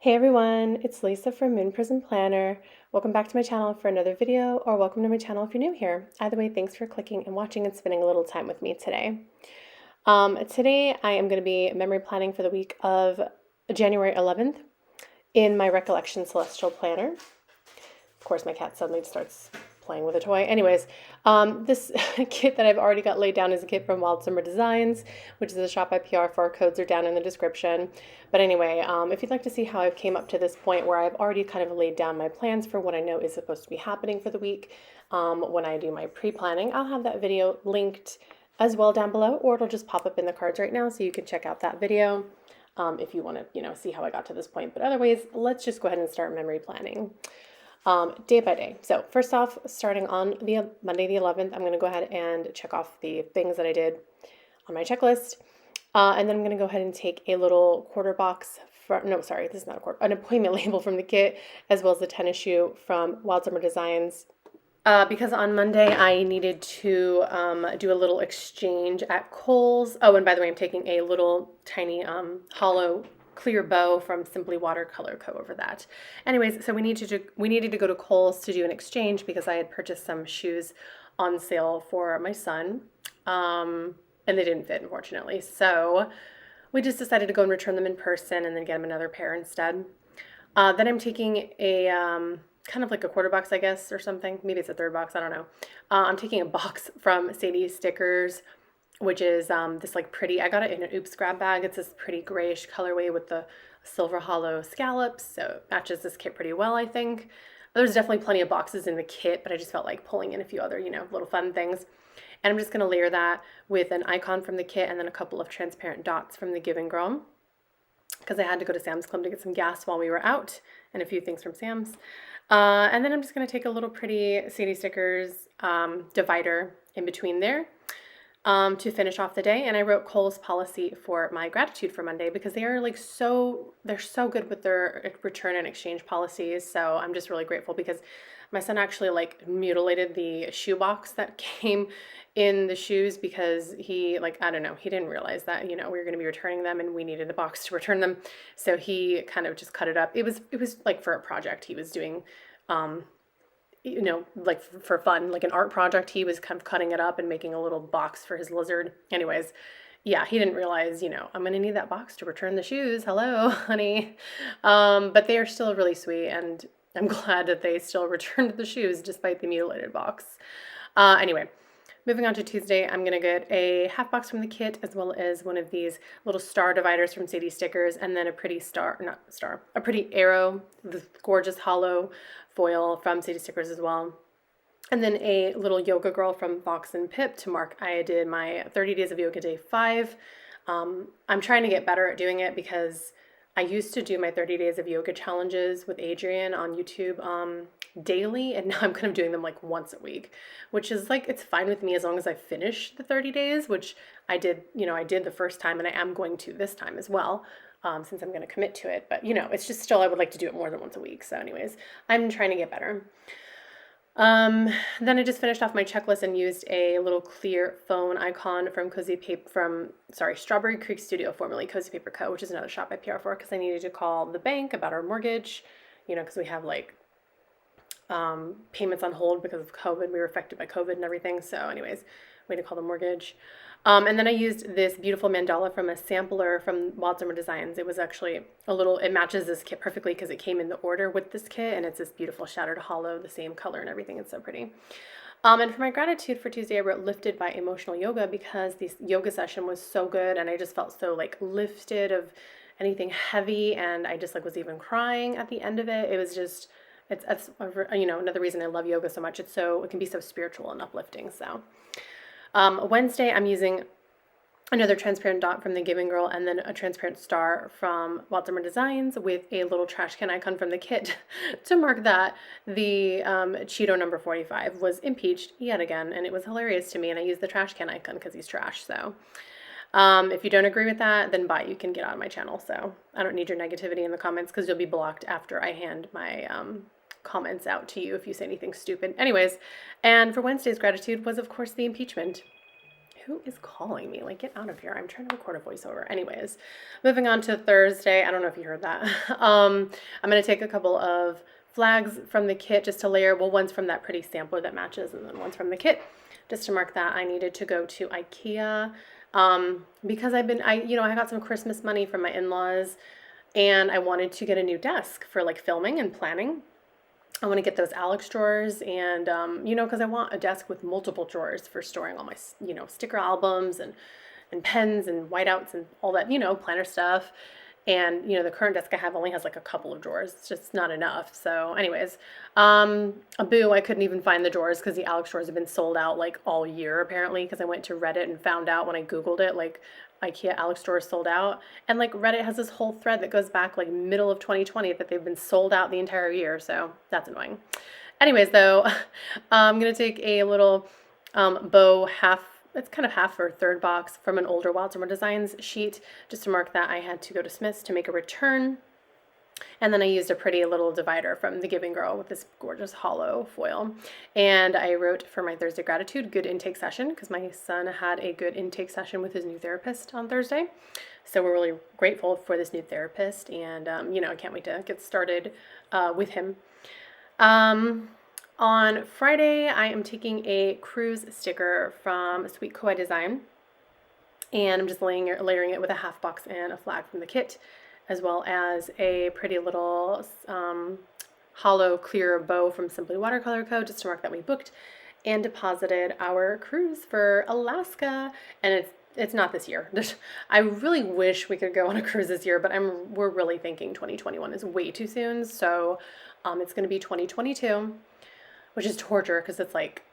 Hey everyone, it's Lisa from Moonprismplanner. Welcome back to my channel for another video, or welcome to my channel if you're new here. Either way, thanks for clicking and watching and spending a little time with me today. Today I am going to be memory planning for the week of January 11th in my Recollections Celestial planner. Of course, my cat suddenly starts playing with a toy. Anyways, this kit that I've already got laid down is a kit from Wild Summer Designs, which is a shop I PR for. Codes are down in the description. But anyway, if you'd like to see how I've came up to this point where I've already kind of laid down my plans for what I know is supposed to be happening for the week, when I do my pre-planning, I'll have that video linked as well down below, or it'll just pop up in the cards right now so you can check out that video if you want to, see how I got to this point. But otherwise, let's just go ahead and start memory planning. Day by day. So first off, starting on the Monday the 11th, I'm going to go ahead and check off the things that I did on my checklist. And then I'm going to go ahead and take a little quarter box no, sorry, this is not a quarter, an appointment label from the kit, as well as the tennis shoe from Wild Summer Designs. Because on Monday I needed to do a little exchange at Kohl's. Oh, and by the way, I'm taking a little tiny hollow clear bow from Simply Watercolor Co. over that. Anyways, so we needed to go to Kohl's to do an exchange because I had purchased some shoes on sale for my son, and they didn't fit, unfortunately. So we just decided to go and return them in person and then get him another pair instead. Then I'm taking a kind of like a quarter box, I guess, or something. Maybe it's a third box, I don't know. I'm taking a box from Sadie Stickers, which is this like pretty, I got it in an Oops grab bag. It's this pretty grayish colorway with the silver hollow scallops, so it matches this kit pretty well, I think. There's definitely plenty of boxes in the kit, but I just felt like pulling in a few other, little fun things. And I'm just going to layer that with an icon from the kit and then a couple of transparent dots from the Give & Girl, because I had to go to Sam's Club to get some gas while we were out and a few things from Sam's. And then I'm just going to take a little pretty Sadie Stickers divider in between there to finish off the day. And I wrote Kohl's policy for my gratitude for Monday because they are they're so good with their return and exchange policies. So I'm just really grateful because my son actually mutilated the shoe box that came in the shoes because he I don't know, he didn't realize that, we were going to be returning them and we needed a box to return them. So he kind of just cut it up. It was like for a project he was doing, for fun, like an art project. He was kind of cutting it up and making a little box for his lizard. Anyways, yeah, he didn't realize, I'm going to need that box to return the shoes. Hello, honey. But they are still really sweet, and I'm glad that they still returned the shoes despite the mutilated box. Anyway, moving on to Tuesday, I'm going to get a half box from the kit as well as one of these little star dividers from Sadie Stickers, and then a pretty a pretty arrow, the gorgeous hollow foil from Sadie Stickers as well. And then a little yoga girl from Fox and Pip to mark I did my 30 days of yoga day 5. I'm trying to get better at doing it because I used to do my 30 days of yoga challenges with Adrian on YouTube daily, and now I'm kind of doing them like once a week, which is it's fine with me as long as I finish the 30 days, which I did, I did the first time and I am going to this time as well, since I'm going to commit to it. But, it's just still, I would like to do it more than once a week. So anyways, I'm trying to get better. Then I just finished off my checklist and used a little clear phone icon from Strawberry Creek Studio, formerly Cozy Paper Co., which is another shop I PR for because I needed to call the bank about our mortgage, because we have payments on hold because of COVID. We were affected by COVID and everything. So anyways, we had to call the mortgage. And then I used this beautiful mandala from a sampler from Wild Summer Designs. It was actually it matches this kit perfectly because it came in the order with this kit, and it's this beautiful shattered hollow, the same color and everything. It's so pretty. And for my gratitude for Tuesday, I wrote Lifted by Emotional Yoga because this yoga session was so good, and I just felt so lifted of anything heavy, and I just was even crying at the end of it. It was just, it's another reason I love yoga so much. It can be so spiritual and uplifting. So Wednesday, I'm using another transparent dot from the Give & Girl and then a transparent star from Wild Summer Designs with a little trash can icon from the kit to mark that the Cheeto number 45 was impeached yet again, and it was hilarious to me, and I used the trash can icon because he's trash. So if you don't agree with that, then bye, you can get out of my channel. So I don't need your negativity in the comments because you'll be blocked after I hand my comments out to you if you say anything stupid. Anyways, and for Wednesday's gratitude was, of course, the impeachment. Who is calling me? Like, get out of here. I'm trying to record a voiceover. Anyways, moving on to Thursday. I don't know if you heard that. I'm going to take a couple of flags from the kit just to layer. Well, one's from that pretty sampler that matches, and then one's from the kit just to mark that I needed to go to IKEA. Because I got some Christmas money from my in-laws, and I wanted to get a new desk for like filming and planning. I want to get those Alex drawers, and because I want a desk with multiple drawers for storing all my sticker albums and pens and whiteouts and all that planner stuff. And the current desk I have only has like a couple of drawers. It's just not enough. So anyways, I couldn't even find the drawers because the Alex drawers have been sold out like all year apparently, because I went to Reddit and found out when I Googled it, like IKEA Alex drawers sold out. And like Reddit has this whole thread that goes back like middle of 2020 that they've been sold out the entire year. So that's annoying. Anyways, though, I'm going to take a little bow it's kind of half or third box from an older Wild Summer Designs sheet just to mark that I had to go to Smith's to make a return. And then I used a pretty little divider from The Giving Girl with this gorgeous hollow foil. And I wrote for my Thursday gratitude, good intake session, because my son had a good intake session with his new therapist on Thursday. So we're really grateful for this new therapist, and I can't wait to get started with him. On Friday, I am taking a cruise sticker from Sweet Kawaii Design, and I'm just layering it with a half box and a flag from the kit, as well as a pretty little hollow clear bow from Simply Watercolor Co. just to mark that we booked and deposited our cruise for Alaska. And it's not this year. I really wish we could go on a cruise this year, but we're really thinking 2021 is way too soon. So it's going to be 2022. Which is torture because it's like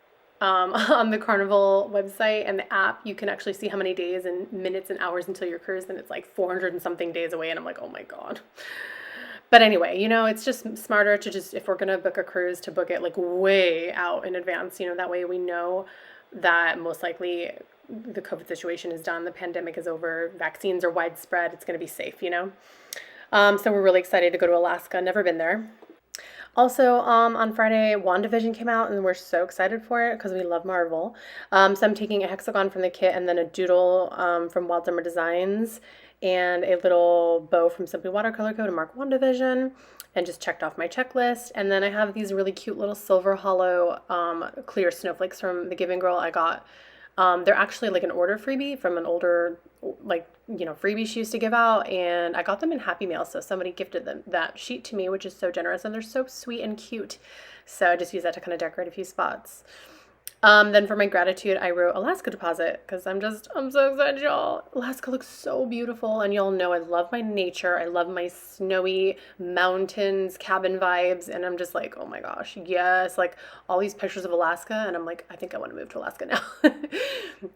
on the Carnival website and the app, you can actually see how many days and minutes and hours until your cruise, and it's like 400 and something days away, and I'm like, oh my God. But anyway, it's just smarter to just, if we're going to book a cruise, to book it like way out in advance, that way we know that most likely the COVID situation is done, the pandemic is over, vaccines are widespread, it's going to be safe, So we're really excited to go to Alaska. Never been there. Also, on Friday, WandaVision came out, and we're so excited for it because we love Marvel. So I'm taking a hexagon from the kit, and then a doodle from Wild Summer Designs, and a little bow from Simply Watercolor Co. to mark WandaVision, and just checked off my checklist. And then I have these really cute little silver hollow clear snowflakes from The Giving Girl I got. They're actually like an order freebie from an older freebie she used to give out, and I got them in Happy Mail, so somebody gifted them that sheet to me, which is so generous, and they're so sweet and cute. So I just use that to kind of decorate a few spots. Then for my gratitude, I wrote Alaska deposit because I'm so excited, y'all. Alaska looks so beautiful, and y'all know I love my nature. I love my snowy mountains, cabin vibes, and I'm just like, oh my gosh, yes, like all these pictures of Alaska, and I'm like, I think I want to move to Alaska now.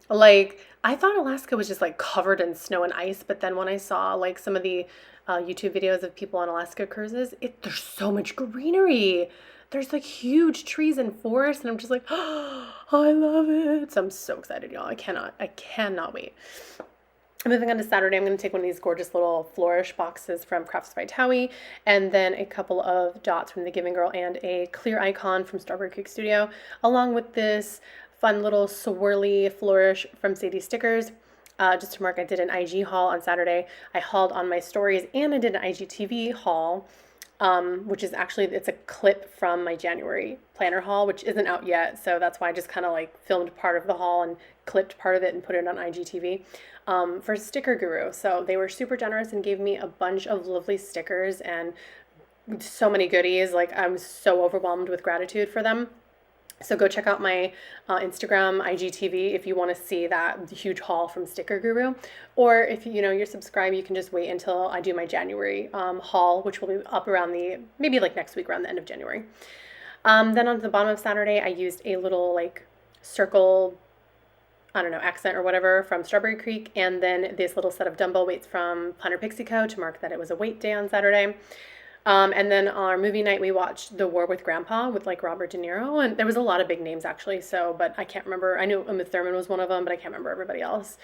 Like, I thought Alaska was just like covered in snow and ice, but then when I saw like some of the YouTube videos of people on Alaska cruises, there's so much greenery. There's like huge trees and forests, and I'm just like, oh, I love it. So I'm so excited, y'all. I cannot wait. Moving on to Saturday, I'm going to take one of these gorgeous little flourish boxes from Crafts by Thaowie, and then a couple of dots from The Giving Girl and a clear icon from Strawberry Creek Studio, along with this fun little swirly flourish from Sadie Stickers. Just to mark, I did an IG haul on Saturday. I hauled on my stories, and I did an IGTV haul. Which is actually, it's a clip from my January planner haul, which isn't out yet. So that's why I just kind of like filmed part of the haul and clipped part of it and put it on IGTV for Sticker Guru. So they were super generous and gave me a bunch of lovely stickers and so many goodies. Like, I'm so overwhelmed with gratitude for them. So go check out my Instagram IGTV if you want to see that huge haul from Sticker Guru. Or if you're subscribed, you can just wait until I do my January haul, which will be up around maybe like next week, around the end of January. Then on the bottom of Saturday, I used a little like circle, I don't know, accent or whatever from Strawberry Creek, and then this little set of dumbbell weights from Planner Pixie Co. to mark that it was a weight day on Saturday. And then our movie night, we watched The War with Grandpa with like Robert De Niro, and there was a lot of big names actually. So, but I can't remember. I knew Uma Thurman was one of them, but I can't remember everybody else.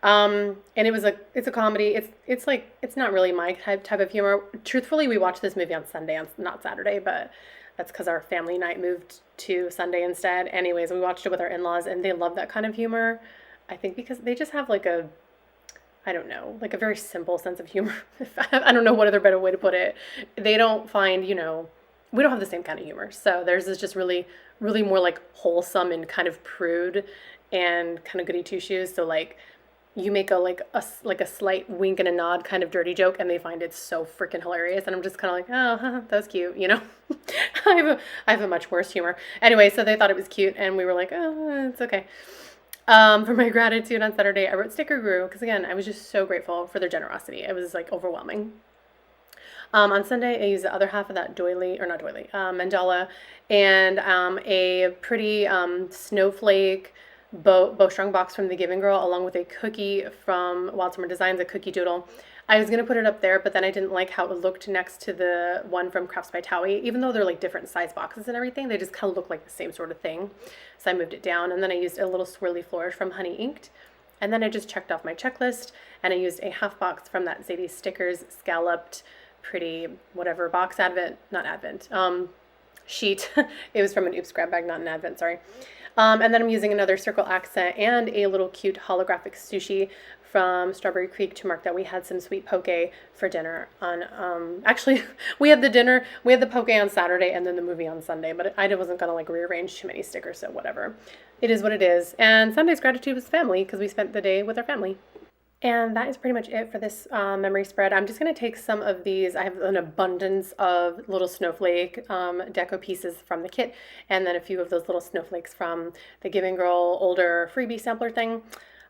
And it's a comedy. It's not really my type of humor. Truthfully, we watched this movie on Sunday, not Saturday, but that's because our family night moved to Sunday instead. Anyways, we watched it with our in-laws, and they love that kind of humor. I think because they just have like a, I don't know, like a very simple sense of humor. I don't know what other better way to put it. They don't find, you know, we don't have the same kind of humor. So theirs is just really, really more like wholesome and kind of prude and kind of goody two shoes. So like you make a like a slight wink and a nod kind of dirty joke, and they find it so freaking hilarious. And I'm just kind of like, oh, that was cute, you know. I have a much worse humor. Anyway, so they thought it was cute, and we were like, oh, it's okay. For my gratitude on Saturday, I wrote Sticker Guru because again, I was just so grateful for their generosity. It was like overwhelming. On Sunday, I used the other half of that mandala, and a pretty snowflake bowstring box from the Giving Girl, along with a cookie from Wild Summer Designs, a cookie doodle. I was going to put it up there, but then I didn't like how it looked next to the one from Crafts by Thaowie. Even though they're like different size boxes and everything, they just kind of look like the same sort of thing. So I moved it down, and then I used a little swirly flourish from Honey Inked. And then I just checked off my checklist, and I used a half box from that Sadie Stickers scalloped pretty whatever box sheet. It was from an Oops grab bag, not an Advent, sorry. And then I'm using another circle accent and a little cute holographic sushi from Strawberry Creek to mark that we had some sweet poke for dinner on, actually we had the poke on Saturday and then the movie on Sunday, but I wasn't gonna like rearrange too many stickers, so whatever. It is what it is. And Sunday's gratitude was family because we spent the day with our family. And that is pretty much it for this memory spread. I'm just going to take some of these. I have an abundance of little snowflake deco pieces from the kit, and then a few of those little snowflakes from the Giving Girl older freebie sampler thing,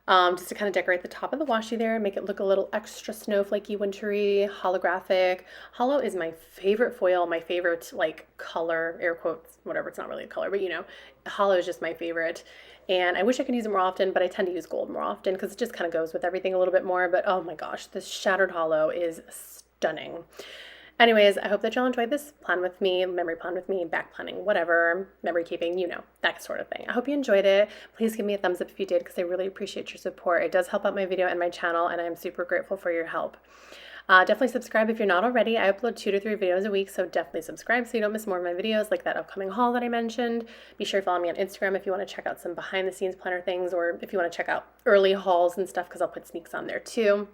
just to kind of decorate the top of the washi there, make it look a little extra snowflakey, wintry, holographic. Holo is my favorite foil, my favorite like color, air quotes, whatever, it's not really a color, but you know, holo is just my favorite. And I wish I could use it more often, but I tend to use gold more often because it just kind of goes with everything a little bit more. But oh my gosh, this shattered holo is stunning. Anyways, I hope that y'all enjoyed this plan with me, memory plan with me, back planning, whatever, memory keeping, you know, that sort of thing. I hope you enjoyed it. Please give me a thumbs up if you did because I really appreciate your support. It does help out my video and my channel, and I'm super grateful for your help. Definitely subscribe if you're not already. I upload 2 to 3 videos a week, so definitely subscribe so you don't miss more of my videos like that upcoming haul that I mentioned. Be sure to follow me on Instagram if you want to check out some behind the scenes planner things, or if you want to check out early hauls and stuff, because I'll put sneaks on there too.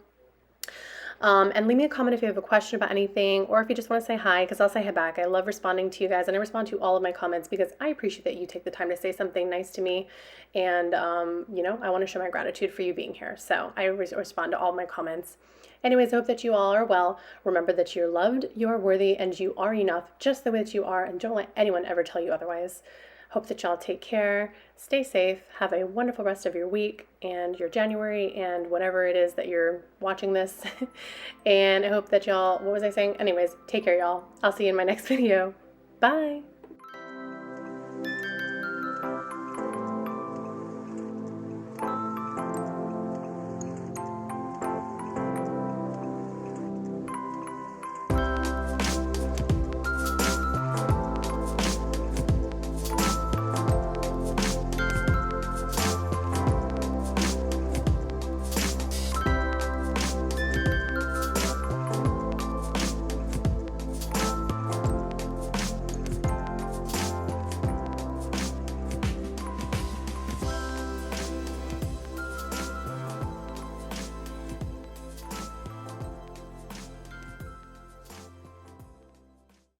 And leave me a comment if you have a question about anything, or if you just want to say hi, because I'll say hi back. I love responding to you guys, and I respond to all of my comments because I appreciate that you take the time to say something nice to me, and you know, I want to show my gratitude for you being here. So I respond to all my comments. Anyways, I hope that you all are well. Remember that you're loved, you're worthy, and you are enough just the way that you are, and don't let anyone ever tell you otherwise. Hope that y'all take care, stay safe, have a wonderful rest of your week and your January and whatever it is that you're watching this. And I hope that y'all, what was I saying? Anyways, take care, y'all. I'll see you in my next video. Bye.